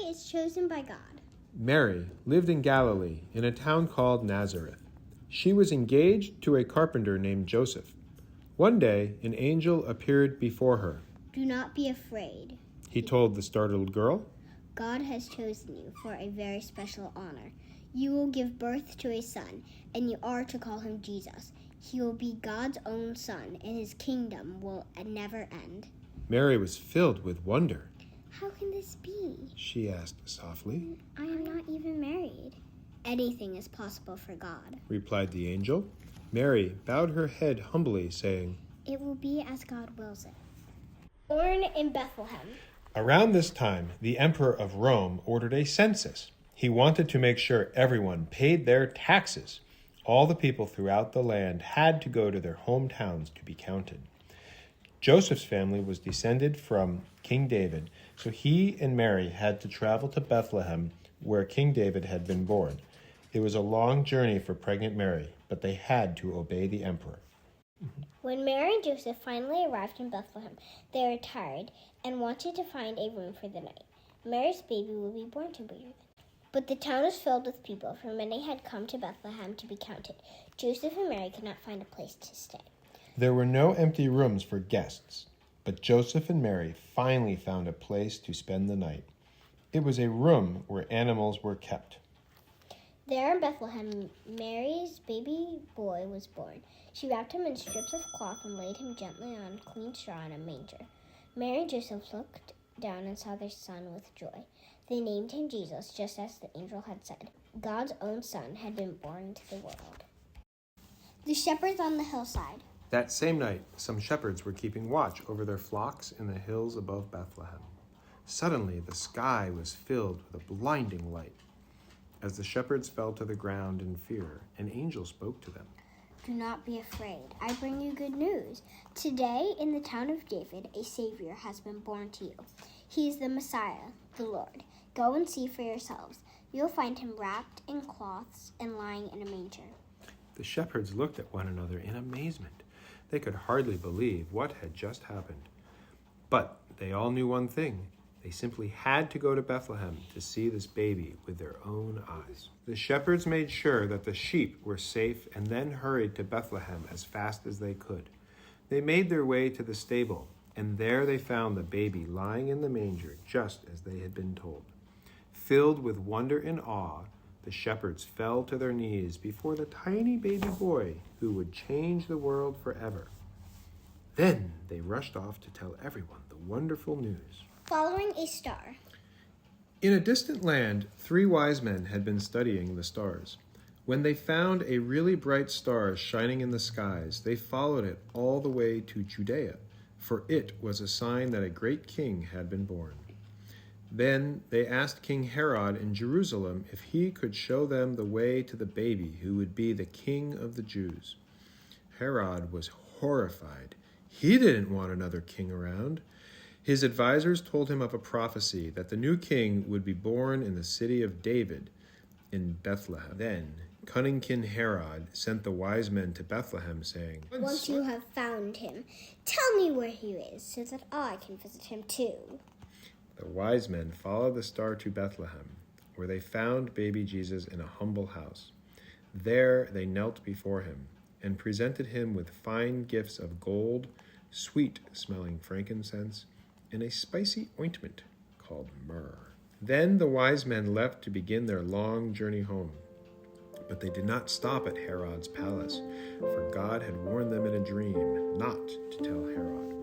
is chosen by God. Mary lived in Galilee, in a town called Nazareth. She was engaged to a carpenter named Joseph. One day, an angel appeared before her. Do not be afraid, He told the startled girl. God has chosen you for a very special honor. You will give birth to a son, and you are to call him Jesus. He will be God's own son, and his kingdom will never end. Mary was filled with wonder. How can this be? She asked softly. I am not even married. Anything is possible for God, Replied the angel. Mary bowed her head humbly, saying, It will be as God wills it. Born in Bethlehem. Around this time, the emperor of Rome ordered a census. He wanted to make sure everyone paid their taxes. All the people throughout the land had to go to their hometowns to be counted. Joseph's family was descended from King David, so he and Mary had to travel to Bethlehem, where King David had been born. It was a long journey for pregnant Mary, but they had to obey the emperor. When Mary and Joseph finally arrived in Bethlehem, they were tired and wanted to find a room for the night. Mary's baby would be born to be. But the town was filled with people, for many had come to Bethlehem to be counted. Joseph and Mary could not find a place to stay. There were no empty rooms for guests, but Joseph and Mary finally found a place to spend the night. It was a room where animals were kept. There in Bethlehem, Mary's baby boy was born. She wrapped him in strips of cloth and laid him gently on clean straw in a manger. Mary and Joseph looked down and saw their son with joy. They named him Jesus, just as the angel had said. God's own son had been born into the world. The shepherds on the hillside. That same night, some shepherds were keeping watch over their flocks in the hills above Bethlehem. Suddenly, the sky was filled with a blinding light. As the shepherds fell to the ground in fear, an angel spoke to them. Do not be afraid. I bring you good news. Today, in the town of David, a Savior has been born to you. He is the Messiah, the Lord. Go and see for yourselves. You'll find him wrapped in cloths and lying in a manger. The shepherds looked at one another in amazement. They could hardly believe what had just happened. But they all knew one thing. They simply had to go to Bethlehem to see this baby with their own eyes. The shepherds made sure that the sheep were safe and then hurried to Bethlehem as fast as they could. They made their way to the stable, and there they found the baby lying in the manger just as they had been told. Filled with wonder and awe, the shepherds fell to their knees before the tiny baby boy who would change the world forever. Then they rushed off to tell everyone the wonderful news. Following a star. In a distant land, 3 wise men had been studying the stars. When they found a really bright star shining in the skies, they followed it all the way to Judea, for it was a sign that a great king had been born. Then they asked King Herod in Jerusalem if he could show them the way to the baby who would be the king of the Jews. Herod was horrified. He didn't want another king around. His advisors told him of a prophecy that the new king would be born in the city of David in Bethlehem. Then cunning King Herod sent the wise men to Bethlehem, saying, Once you have found him, tell me where he is, so that I can visit him too. The wise men followed the star to Bethlehem, where they found baby Jesus in a humble house. There they knelt before him and presented him with fine gifts of gold, sweet-smelling frankincense, and a spicy ointment called myrrh. Then the wise men left to begin their long journey home. But they did not stop at Herod's palace, for God had warned them in a dream not to tell Herod.